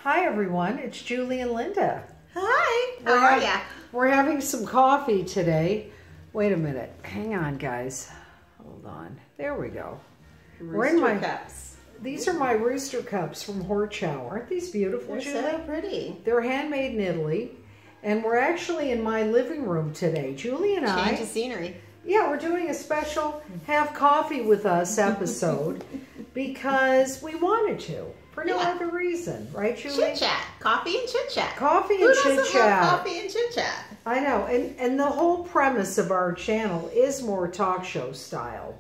Hi everyone, it's Julie and Linda. Hi, how are ya? We're having some coffee today. Wait a minute, hang on guys. Hold on, there we go. Rooster cups. These are my rooster cups from Horchow. Aren't these beautiful, They're Julie? so pretty. They're handmade in Italy. And we're actually in my living room today. Julie and I. Change of scenery. Yeah, we're doing a special Have Coffee With Us episode because we wanted to. For no other reason, right, Julie? Chit-chat. Coffee and chit-chat. Coffee and chit-chat. Who doesn't love coffee and chit-chat? I know. And the whole premise of our channel is more talk show style.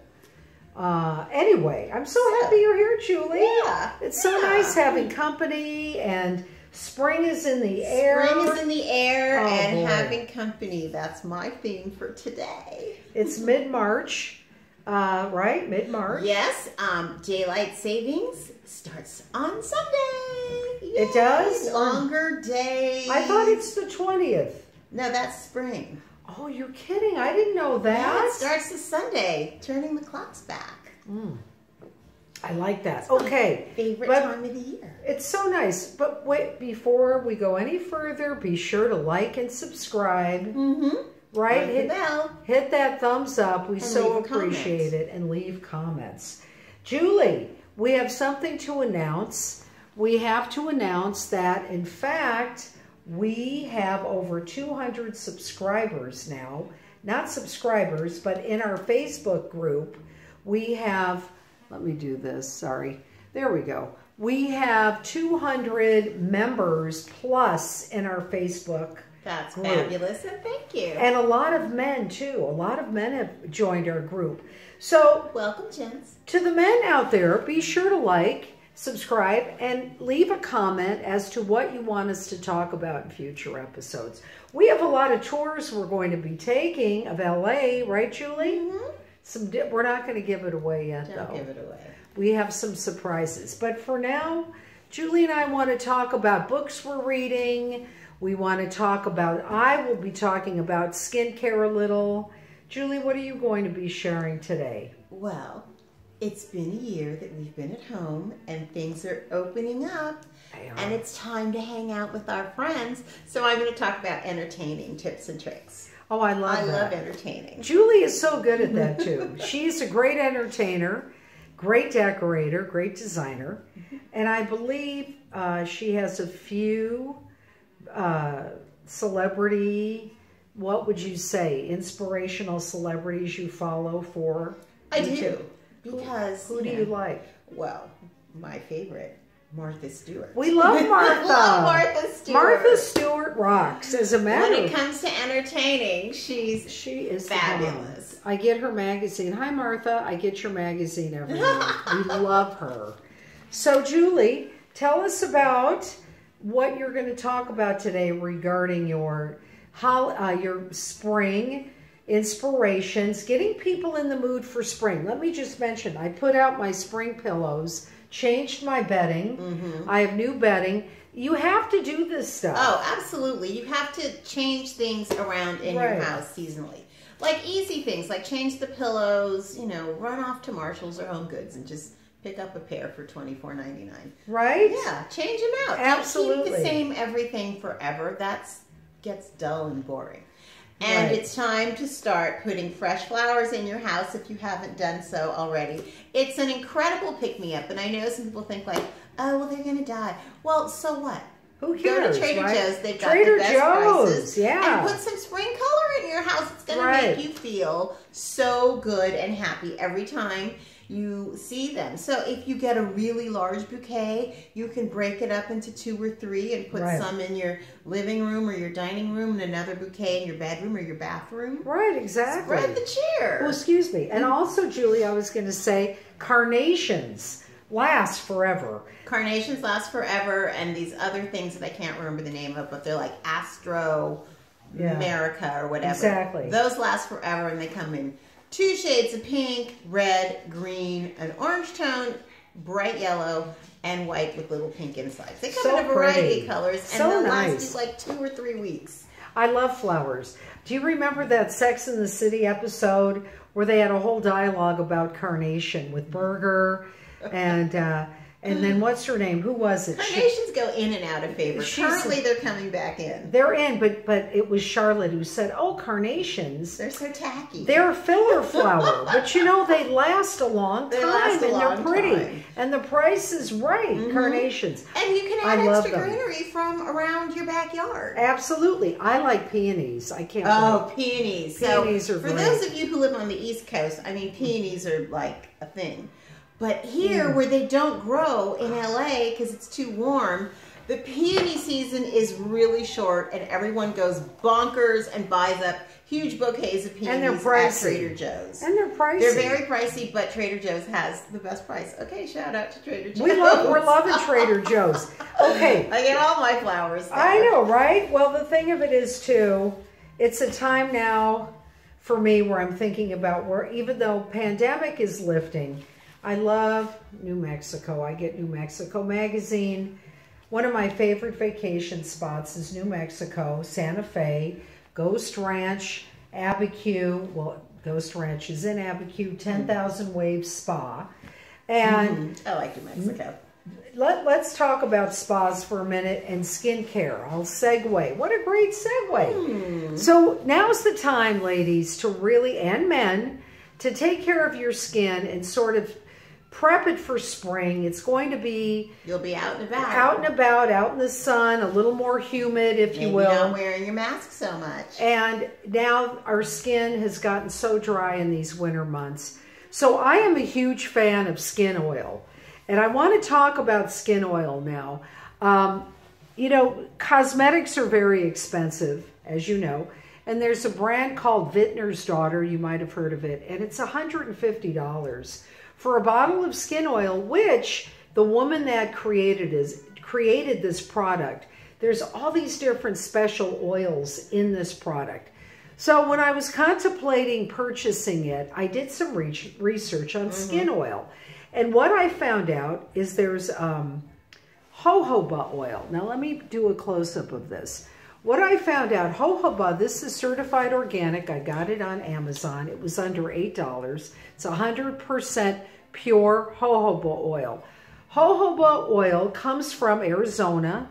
Anyway, I'm so happy you're here, Julie. Yeah. It's so nice having company, and spring is in the air. Spring is in the air and boy. having company. That's my theme for today. It's mid-March, right? Mid-March. Yes. Daylight savings starts on Sunday. Yay. It does? Longer day. I thought it's the 20th. No, that's spring. Oh, you're kidding. I didn't know that. Yeah, it starts this Sunday, turning the clocks back. I like that. It's my okay. favorite time of the year. It's so nice. But wait, before we go any further, be sure to like and subscribe. Right? Hit the bell. Hit that thumbs up. We And so leave a appreciate it. And leave comments. Julie, we have something to announce. We have to announce that, in fact, we have over 200 subscribers now. Not subscribers, but in our Facebook group, we have, let me do this, sorry. There we go. We have 200 members plus in our Facebook That's group. fabulous, and thank you. And a lot of men, too. A lot of men have joined our group. So, welcome, gents. to the men out there, be sure to like, subscribe, and leave a comment as to what you want us to talk about in future episodes. We have a lot of tours we're going to be taking of LA, right, Julie? We're not going to give it away yet, though. Don't give it away. We have some surprises. But for now, Julie and I want to talk about books we're reading. We want to talk about, I will be talking about skincare a little. Julie, what are you going to be sharing today? Well, it's been a year that we've been at home and things are opening up and it's time to hang out with our friends. So I'm going to talk about entertaining tips and tricks. Oh, I love that. I love entertaining. Julie is so good at that too. She's a great entertainer, great decorator, great designer. And I believe she has a few celebrity, what would you say, inspirational celebrities you follow for? I do. Because, who do you like? Well, my favorite, Martha Stewart. We love Martha. Love Martha Stewart. Martha Stewart rocks. As a matter when it comes to entertaining, she is fabulous. I get her magazine. Hi, Martha. I get your magazine every month. We love her. So, Julie, tell us about what you're going to talk about today regarding your spring inspirations, getting people in the mood for spring. Let me just mention, I put out my spring pillows, changed my bedding. I have new bedding. You have to do this stuff. Oh, absolutely. You have to change things around in your house seasonally. Like easy things, like change the pillows, run off to Marshall's or Home Goods and just pick up a pair for $24.99. Right? Yeah, change them out. Absolutely. Don't keep the same everything forever. That gets dull and boring. And it's time to start putting fresh flowers in your house if you haven't done so already. It's an incredible pick-me-up, and I know some people think like, oh, well, they're going to die. Well, so what? Who cares? Go to Trader Joe's. They've got Trader the best Joe's, prices. yeah. And put some spring color in your house. It's going to make you feel so good and happy every time you see them. So if you get a really large bouquet, you can break it up into 2 or 3 and put some in your living room or your dining room and another bouquet in your bedroom or your bathroom. Right, exactly. Spread the cheer. Well, excuse me. And also, Julie, I was going to say carnations last forever. Carnations last forever, and these other things that I can't remember the name of, but they're like Astro America or whatever. Exactly. Those last forever, and they come in 2 shades of pink, red, green, an orange tone, bright yellow, and white with little pink insides. They come in a variety of colors, and they'll last you like 2 or 3 weeks. I love flowers. Do you remember that Sex and the City episode where they had a whole dialogue about carnation with Berger and And then what's her name? Who was it? Carnations go in and out of favor. Currently, they're coming back in. They're in, but it was Charlotte who said, "Oh, carnations. They're so tacky. They're a filler flower, but you know they last a long time, and they're pretty, and the price is right. Carnations, and you can add extra greenery from around your backyard. Absolutely, I like peonies. I can't. Oh, peonies! Peonies are great. For those of you who live on the East Coast, I mean, peonies are like a thing. But here, where they don't grow in LA because it's too warm, the peony season is really short, and everyone goes bonkers and buys up huge bouquets of peonies and they're pricey. At Trader Joe's. And they're pricey. They're very pricey, but Trader Joe's has the best price. Okay, shout out to Trader Joe's. We're loving Trader Joe's. Okay. I get all my flowers there. I know, right? Well, the thing of it is, too, it's a time now for me where I'm thinking about where, even though pandemic is lifting, I love New Mexico. I get New Mexico magazine. One of my favorite vacation spots is New Mexico, Santa Fe, Ghost Ranch, Abiquiu. Well, Ghost Ranch is in Abiquiu, 10,000 Waves Spa. And I like New Mexico. Let's talk about spas for a minute and skincare. I'll segue. What a great segue. So now's the time, ladies, to really, and men, to take care of your skin and sort of prep it for spring. It's going to be... You'll be out and about. Out and about, out in the sun, a little more humid, if you will. Maybe not wearing your mask so much. And now our skin has gotten so dry in these winter months. So I am a huge fan of skin oil. And I want to talk about skin oil now. You know, cosmetics are very expensive, as you know. And there's a brand called Vintner's Daughter. You might have heard of it. And it's $150 for a bottle of skin oil, which the woman that created this product. There's all these different special oils in this product. So when I was contemplating purchasing it, I did some research on skin oil. And what I found out is there's jojoba oil. Now let me do a close-up of this. What I found out, jojoba, this is certified organic. I got it on Amazon. It was under $8. It's 100% pure jojoba oil. Jojoba oil comes from Arizona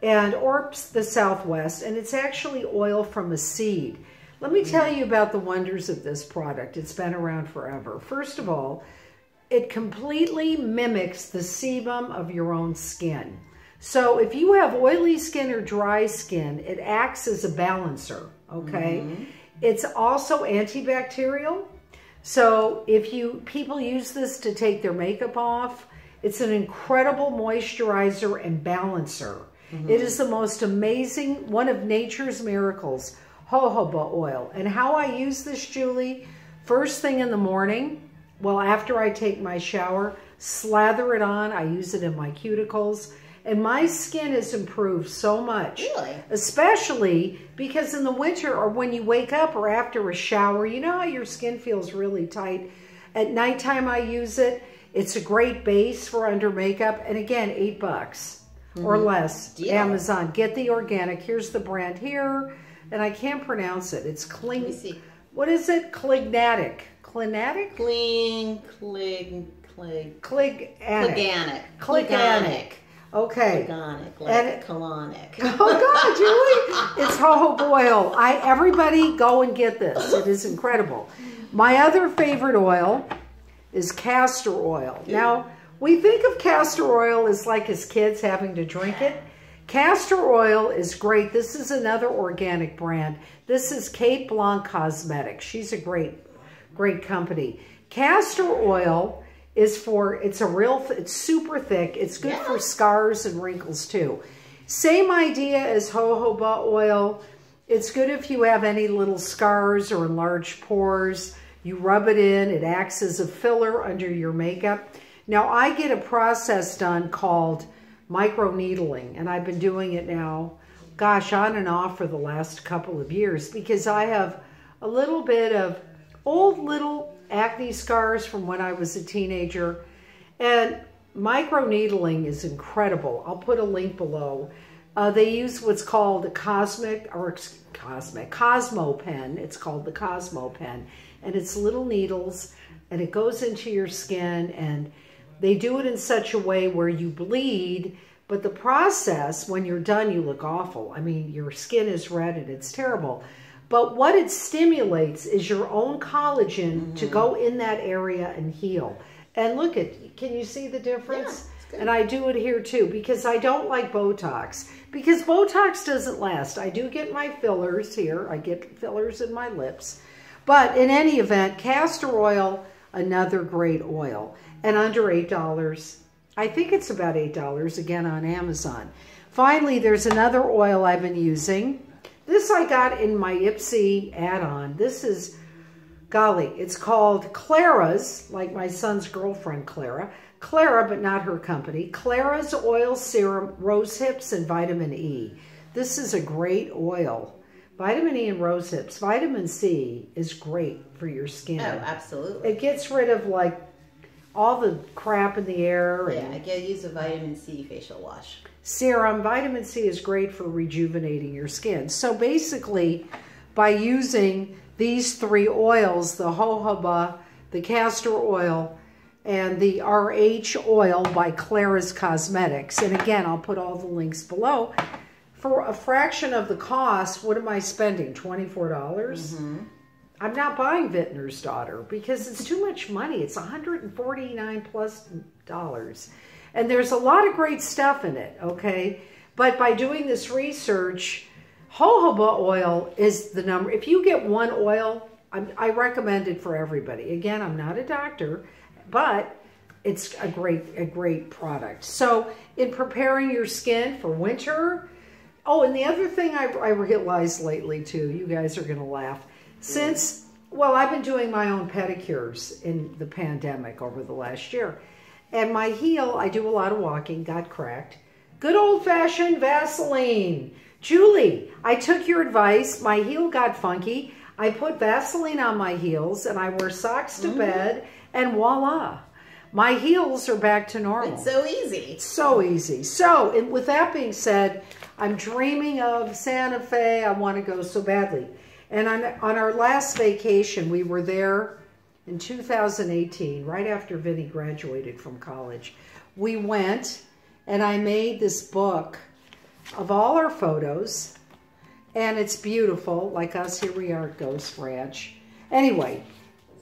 or the Southwest, and it's actually oil from a seed. Let me tell you about the wonders of this product. It's been around forever. First of all, it completely mimics the sebum of your own skin. So if you have oily skin or dry skin, it acts as a balancer, okay? It's also antibacterial. So if people use this to take their makeup off, it's an incredible moisturizer and balancer. It is the most amazing, one of nature's miracles, jojoba oil. And how I use this, Julie, first thing in the morning, well, after I take my shower, slather it on. I use it in my cuticles. And my skin has improved so much. Really? Especially because in the winter or when you wake up or after a shower, you know how your skin feels really tight. At nighttime I use it. It's a great base for under makeup. And again, $8 or less. Deal. Amazon. Get the organic. Here's the brand here. And I can't pronounce it. It's what is it? Clignatic. Clinatic? Cliganic. Okay. Colonic. Oh God, Julie, it's jojoba oil. Everybody go and get this. It is incredible. My other favorite oil is castor oil. Now, we think of castor oil as like as kids having to drink it. Castor oil is great. This is another organic brand. This is Kate Blanc Cosmetics. She's a great company. Castor oil is it's super thick. It's good for scars and wrinkles too. Same idea as jojoba oil. It's good if you have any little scars or enlarged pores. You rub it in. It acts as a filler under your makeup. Now, I get a process done called microneedling, and I've been doing it now, gosh, on and off for the last couple of years because I have a little bit of old little acne scars from when I was a teenager, and microneedling is incredible. I'll put a link below. They use what's called a Cosmo pen. It's called the Cosmo pen, and it's little needles, and it goes into your skin, and They do it in such a way where you bleed, but the process, when you're done, you look awful. I mean, your skin is red and it's terrible. But what it stimulates is your own collagen to go in that area and heal. And look can you see the difference? Yeah, and I do it here too, because I don't like Botox. Because Botox doesn't last. I do get my fillers here. I get fillers in my lips. But in any event, castor oil, another great oil. And under $8. I think it's about $8 again on Amazon. Finally, there's another oil I've been using. This I got in my Ipsy add-on. This is, golly, it's called Clara's, like my son's girlfriend Clara. Clara, but not her company. Clara's Oil Serum, Rose Hips, and Vitamin E. This is a great oil. Vitamin E and rose hips. Vitamin C is great for your skin. Oh, absolutely. It gets rid of like all the crap in the air. Yeah, I can use a vitamin C facial wash. Serum. Vitamin C is great for rejuvenating your skin. So basically, by using these 3 oils, the jojoba, the castor oil, and the RH oil by Clara's Cosmetics, and again, I'll put all the links below, for a fraction of the cost, what am I spending? $24? I'm not buying Vintner's Daughter because it's too much money. It's $149 plus. And there's a lot of great stuff in it, okay? But by doing this research, jojoba oil is the number. If you get one oil, I recommend it for everybody. Again, I'm not a doctor, but it's a great product. So in preparing your skin for winter, oh, and the other thing I realized lately too, you guys are gonna laugh. Since, well, I've been doing my own pedicures in the pandemic over the last year. And my heel, I do a lot of walking, got cracked. Good old-fashioned Vaseline. Julie, I took your advice. My heel got funky. I put Vaseline on my heels, and I wear socks to bed, and voila. My heels are back to normal. It's so easy. It's so easy. So, and with that being said, I'm dreaming of Santa Fe. I want to go so badly. And on our last vacation, we were there in 2018, right after Vinny graduated from college. We went, and I made this book of all our photos, and it's beautiful, like us. Here we are at Ghost Ranch. Anyway,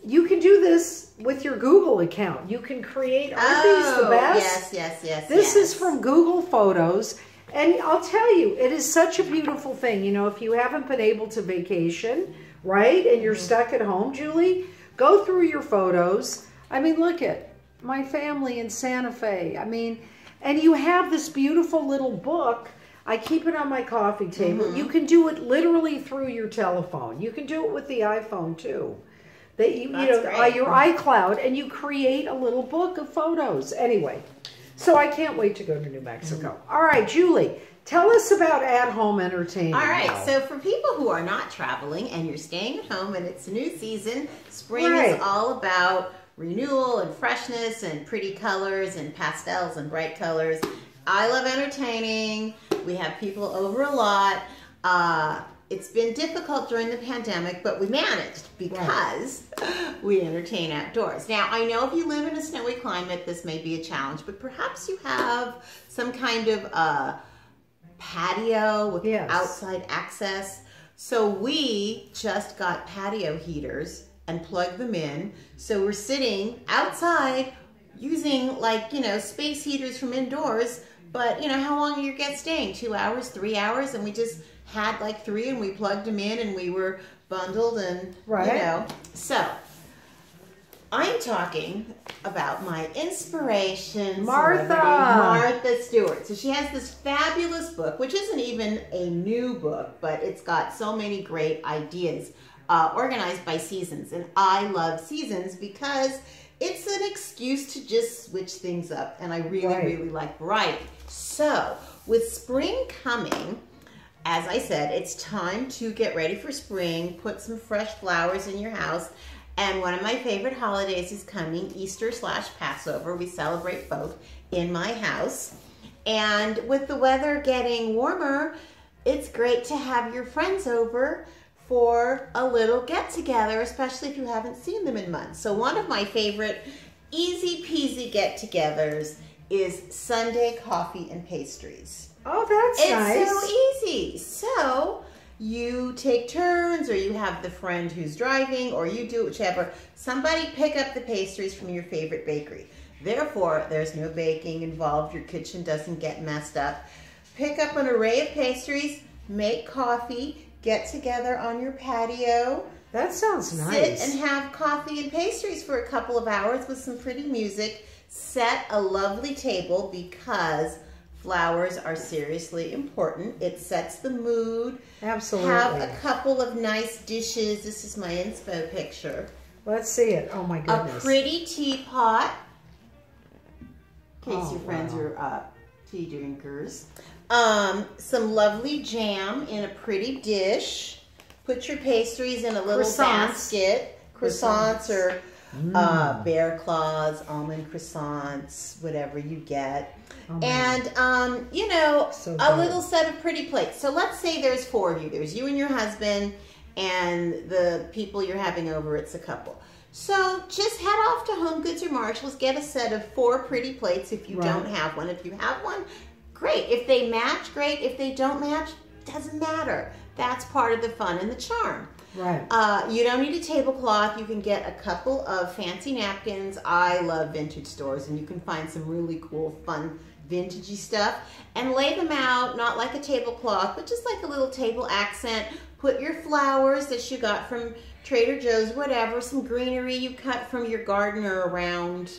you can do this with your Google account. You can create, aren't these the best? Yes. This is from Google Photos, and I'll tell you, it is such a beautiful thing. You know, if you haven't been able to vacation, right, and you're stuck at home, Julie, go through your photos. I mean, look at my family in Santa Fe. I mean, and you have this beautiful little book. I keep it on my coffee table. You can do it literally through your telephone. You can do it with the iPhone too. You know, your iCloud, and you create a little book of photos. Anyway, so I can't wait to go to New Mexico. All right, Julie, tell us about at-home entertainment. All right, so for people who are not traveling and you're staying at home and it's a new season, spring is all about renewal and freshness and pretty colors and pastels and bright colors. I love entertaining. We have people over a lot. It's been difficult during the pandemic, but we managed because we entertain outdoors. Now, I know if you live in a snowy climate, this may be a challenge, but perhaps you have some kind of patio with outside access. So we just got patio heaters and plugged them in. So we're sitting outside using, like, you know, space heaters from indoors. But, you know, how long are your guests staying? 2 hours, 3 hours? And we just had like 3 and we plugged them in and we were bundled and, you know. So, I'm talking about my inspiration, Martha Stewart. So she has this fabulous book, which isn't even a new book, but it's got so many great ideas organized by seasons. And I love seasons because it's an excuse to just switch things up. And I really like variety. So, with spring coming, as I said, it's time to get ready for spring, put some fresh flowers in your house. And one of my favorite holidays is coming, Easter/Passover. We celebrate both in my house. And with the weather getting warmer, it's great to have your friends over for a little get-together, especially if you haven't seen them in months. So one of my favorite easy peasy get-togethers is Sunday coffee and pastries. Oh, that's nice. It's so easy. So you take turns, or you have the friend who's driving, or you do it, whichever. Somebody pick up the pastries from your favorite bakery. Therefore, there's no baking involved. Your kitchen doesn't get messed up. Pick up an array of pastries, make coffee, get together on your patio. That sounds nice. Sit and have coffee and pastries for a couple of hours with some pretty music. Set a lovely table, because flowers are seriously important. It sets the mood. Absolutely. Have a couple of nice dishes. This is my inspo picture. Let's see it. Oh my goodness. A pretty teapot, in case your friends are tea drinkers. Some lovely jam in a pretty dish. Put your pastries in a little basket. Croissants or bear claws, almond croissants, whatever you get. Oh, and, you know, so a little set of pretty plates. So let's say there's 4 of you. There's you and your husband and the people you're having over. It's a couple. So just head off to Home Goods or Marshalls. Get a set of 4 pretty plates if you don't have one. If you have one, great. If they match, great. If they don't match, doesn't matter. That's part of the fun and the charm. Right. You don't need a tablecloth. You can get a couple of fancy napkins. I love vintage stores, and you can find some really cool, fun, vintagey stuff. And lay them out, not like a tablecloth, but just like a little table accent. Put your flowers that you got from Trader Joe's, whatever, some greenery you cut from your garden or around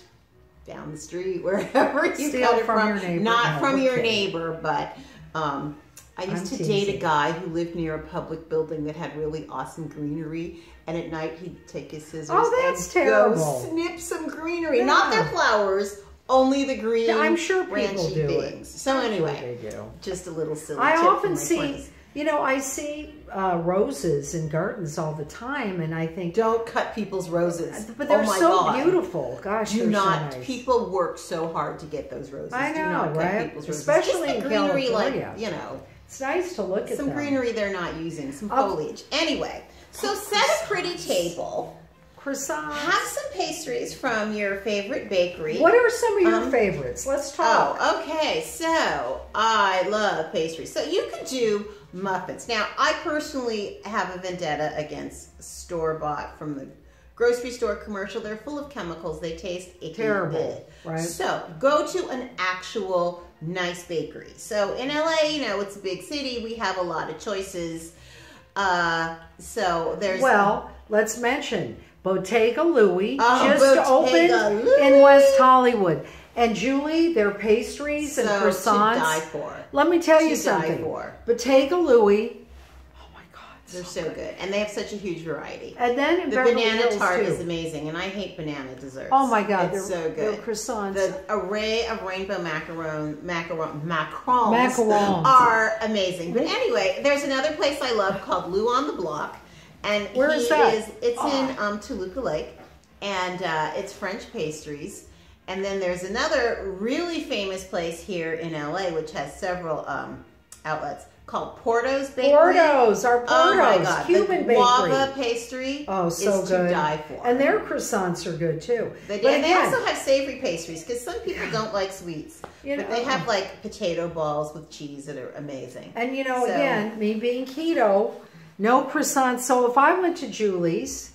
down the street, wherever you cut it from. Your neighbor. Not from your neighbor, but I used to date a guy who lived near a public building that had really awesome greenery, and at night he'd take his scissors and go snip some greenery. Yeah. Not their flowers, only the green. Yeah, I'm sure people do things. So anyway, they do. Just a little silly tip. I often see, you know, I see roses in gardens all the time, and I think, don't cut people's roses. But they're so beautiful. Gosh, do not. So nice. People work so hard to get those roses. I know, do not right? cut people's roses. Especially in greenery, California. like, you know. It's nice to look at some greenery they're not using, some foliage. Anyway, so set a pretty table. Croissants. Have some pastries from your favorite bakery. What are some of your favorites? Let's talk. Oh, okay. So I love pastries. So you could do muffins. Now, I personally have a vendetta against store-bought from the grocery store commercial. They're full of chemicals. They taste terrible. Right. So go to an actual nice bakery. So in LA, you know, it's a big city. We have a lot of choices. So there's... Well, let's mention Bottega Louie just opened in West Hollywood. And Julie, their pastries and croissants. To die for. Let me tell you something. Bottega Louie, oh my God, they're so good. And they have such a huge variety. And then the banana tart is amazing, and I hate banana desserts. Oh my God, it's so good. Their croissants. The array of rainbow macarons are amazing. But anyway, there's another place I love called Lou on the Block. And where is that? It's in Toluca Lake, and it's French pastries. And then there's another really famous place here in LA, which has several outlets, called Porto's Bakery. Porto's, our Porto's, oh my God, Cuban the guava pastry is to die for. And their croissants are good too. They also have savory pastries, because some people don't like sweets. You know, but they have like potato balls with cheese that are amazing. And you know, again, me being keto, no croissants. So if I went to Julie's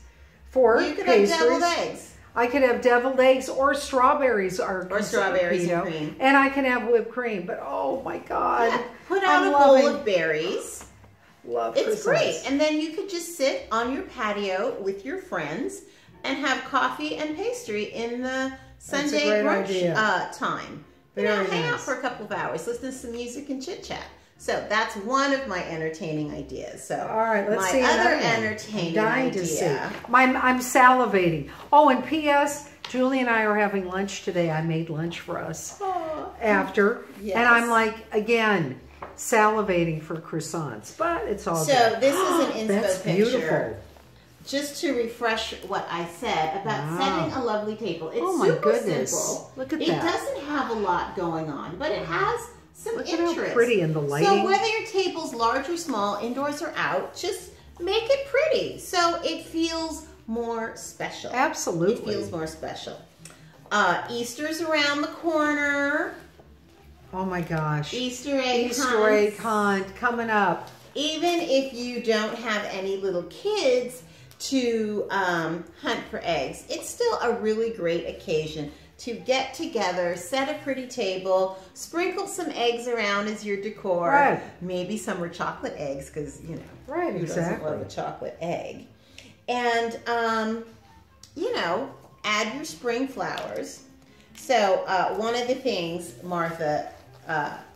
for you could pastries, have deviled eggs. I could have deviled eggs, or strawberries and cream. And I can have whipped cream. But oh my God. Yeah. Put out a bowl of berries. It's great. And then you could just sit on your patio with your friends and have coffee and pastry in the Sunday brunch time. Hang out for a couple of hours, listen to some music and chit chat. So that's one of my entertaining ideas. So all right, let's see my other entertaining idea. I'm salivating. Oh, and P.S. Julie and I are having lunch today. I made lunch for us after, and I'm like, again, salivating for croissants, but it's all good. So this is an inspo That's picture. Beautiful. Just to refresh what I said about setting a lovely table. It's super simple. Look at that. It doesn't have a lot going on, but it has some interest. Look at how pretty in the lighting. So whether your table's large or small, indoors or out, just make it pretty so it feels more special. Absolutely. It feels more special. Easter's around the corner. Oh my gosh. Easter egg hunt coming up. Even if you don't have any little kids to hunt for eggs, it's still a really great occasion to get together, set a pretty table, sprinkle some eggs around as your decor. Right. Maybe some are chocolate eggs because, you know, right, who exactly. doesn't love a chocolate egg? And, you know, add your spring flowers. So one of the things Martha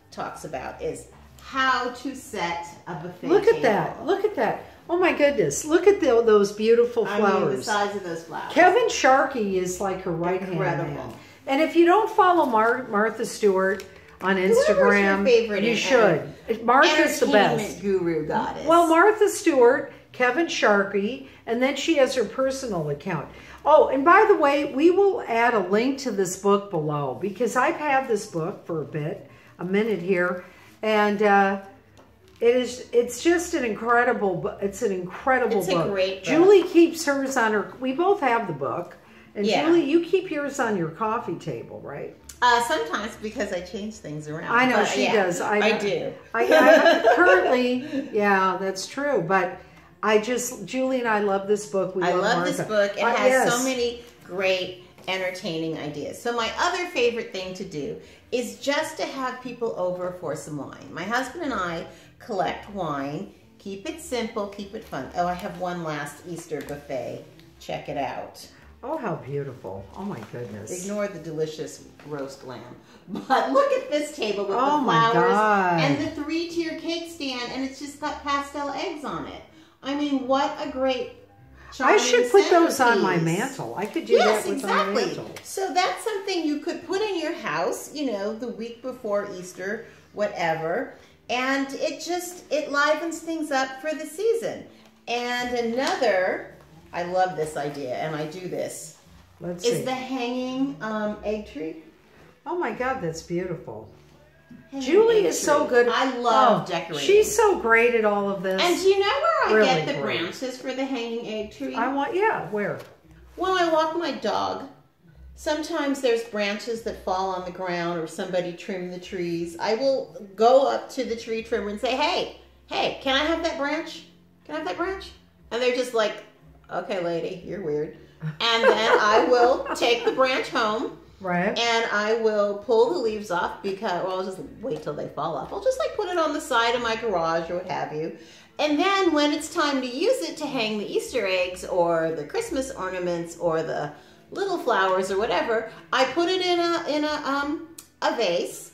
talks about is how to set a buffet Look at table. that. Look at that. Oh my goodness. Look at those beautiful flowers. I mean, the size of those flowers. Kevin Sharkey is like her right-hand man. And if you don't follow Martha Stewart on Instagram, you should. Martha's the best. Guru goddess. Well, Martha Stewart, Kevin Sharkey, and then she has her personal account. Oh, and by the way, we will add a link to this book below because I've had this book for a minute here, and it's just an incredible. It's an incredible book. It's a great book. Julie keeps hers on her. We both have the book, and yeah. Julie, you keep yours on your coffee table, right? Sometimes because I change things around. I know she does. I do. I currently, yeah, that's true. But Julie and I love this book. I love this book. It has so many great, entertaining ideas. So my other favorite thing to do is just to have people over for some wine. My husband and I collect wine. Keep it simple. Keep it fun. Oh, I have one last Easter buffet. Check it out. Oh, how beautiful. Oh, my goodness. Ignore the delicious roast lamb. But look at this table with the flowers. My God. And the 3-tier cake stand, and it's just got pastel eggs on it. I mean, what a great I should put those on my mantle. I could do that with my mantle. So that's something you could put in your house, you know, the week before Easter, whatever. And it livens things up for the season. And another, I love this idea, and I do this, is the hanging egg tree. Oh my God, that's beautiful. Julie is so good. I love decorating. She's so great at all of this. And do you know where I get the branches for the hanging egg tree? Where? When I walk my dog. Sometimes there's branches that fall on the ground or somebody trimmed the trees. I will go up to the tree trimmer and say, hey, can I have that branch? Can I have that branch? And they're just like, okay, lady, you're weird. And then I will take the branch home. Right. And I will pull the leaves off because, well, I'll just wait till they fall off. I'll just like put it on the side of my garage or what have you. And then when it's time to use it to hang the Easter eggs or the Christmas ornaments or the little flowers or whatever, I put it in a vase,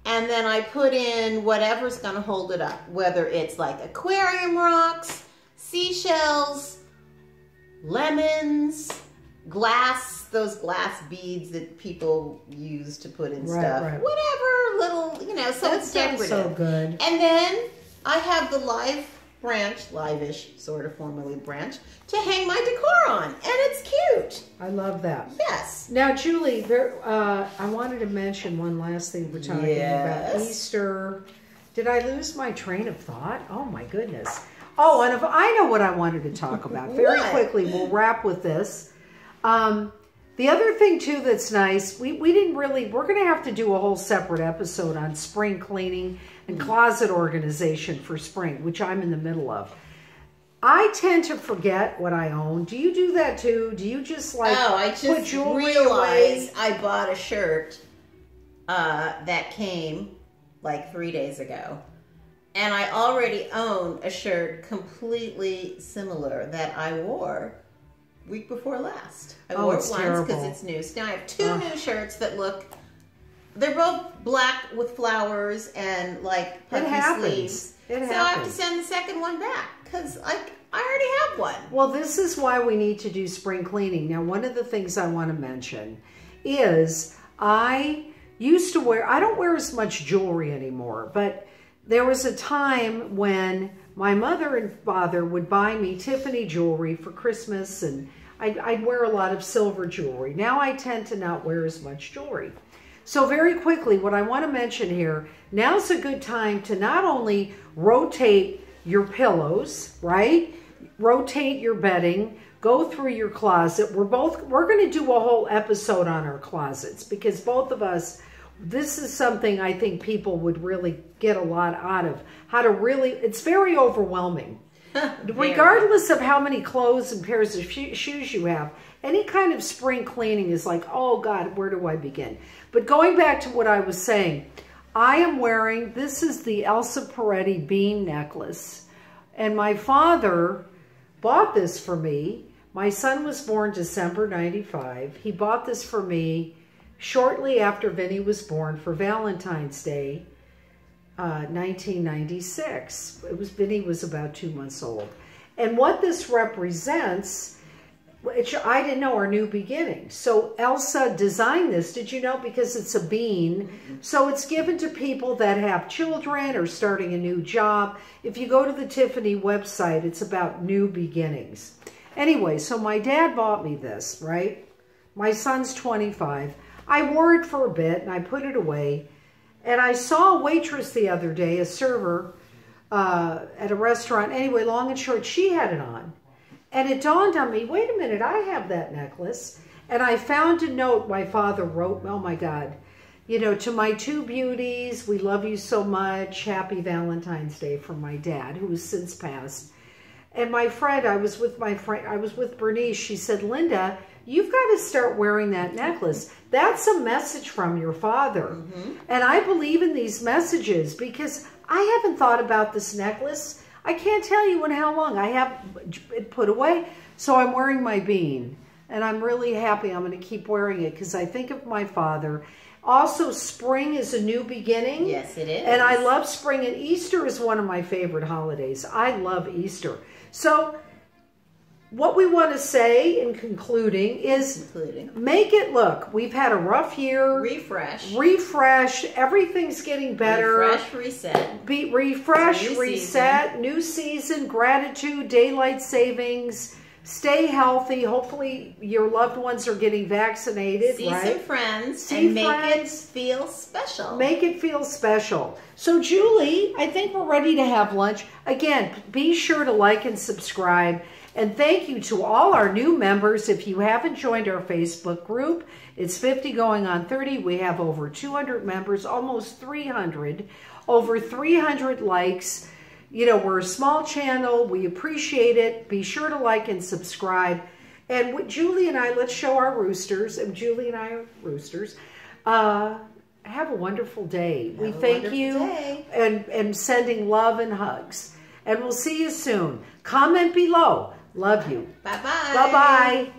and then I put in whatever's going to hold it up, whether it's like aquarium rocks, seashells, lemons, glass, those glass beads that people use to put in stuff. Right. Whatever little, you know, so it's decorative. So good. And then I have the live-ish, sort of formally branch, to hang my decor on. And it's cute. I love that. Yes. Now, Julie, I wanted to mention one last thing we're talking about. Easter. Did I lose my train of thought? Oh, my goodness. Oh, and if I know what I wanted to talk about. Very quickly, we'll wrap with this. The other thing too that's nice, we're going to have to do a whole separate episode on spring cleaning and closet organization for spring, which I'm in the middle of. I tend to forget what I own. Do you do that too? Do you just like put jewelry away? I bought a shirt that came like 3 days ago. And I already own a shirt completely similar that I wore week before last. I wore it once because it's new. So now I have two new shirts that they're both black with flowers and like puffy sleeves. So I have to send the second one back because I already have one. Well, this is why we need to do spring cleaning. Now, one of the things I want to mention is I don't wear as much jewelry anymore, but there was a time when my mother and father would buy me Tiffany jewelry for Christmas, and I'd wear a lot of silver jewelry. Now I tend to not wear as much jewelry. So very quickly, what I want to mention here, now's a good time to not only rotate your pillows, right? Rotate your bedding, Go through your closet. We're going to do a whole episode on our closets because both of us, this is something I think people would really get a lot out of. How to really, it's very overwhelming. Regardless of how many clothes and pairs of shoes you have, any kind of spring cleaning is like, oh God, where do I begin? But going back to what I was saying, I am wearing, this is the Elsa Peretti bean necklace. And my father bought this for me. My son was born December 95. He bought this for me shortly after Vinny was born for Valentine's Day, 1996. Vinny was about 2 months old. And what this represents, which I didn't know, are new beginnings. So Elsa designed this, did you know? Because it's a bean. So it's given to people that have children or starting a new job. If you go to the Tiffany website, it's about new beginnings. Anyway, so my dad bought me this, right? My son's 25. I wore it for a bit and I put it away. And I saw a waitress the other day, a server at a restaurant. Anyway, long and short, she had it on. And it dawned on me, wait a minute, I have that necklace. And I found a note my father wrote, oh my God, you know, to my two beauties, we love you so much. Happy Valentine's Day from my dad, who has since passed. And my friend, I was with Bernice, she said, Linda, you've got to start wearing that necklace. That's a message from your father. And I believe in these messages because I haven't thought about this necklace. I can't tell you in how long. I have it put away. So I'm wearing my bean. And I'm really happy I'm going to keep wearing it because I think of my father. Also, spring is a new beginning. Yes, it is. And I love spring. And Easter is one of my favorite holidays. I love Easter. So what we want to say in concluding is make it look. We've had a rough year. Refresh. Everything's getting better. Refresh, reset. Refresh, reset. New season. Gratitude. Daylight savings. Stay healthy. Hopefully your loved ones are getting vaccinated. See some friends. And make it feel special. Make it feel special. So Julie, I think we're ready to have lunch. Again, be sure to like and subscribe. And thank you to all our new members. If you haven't joined our Facebook group, it's 50 Going on 30. We have over 200 members, almost 300, over 300 likes. You know, we're a small channel. We appreciate it. Be sure to like and subscribe. And with Julie and I, let's show our roosters. And Julie and I are roosters. Have a wonderful day. We thank you and sending love and hugs. And we'll see you soon. Comment below. Love you. Bye-bye. Bye-bye.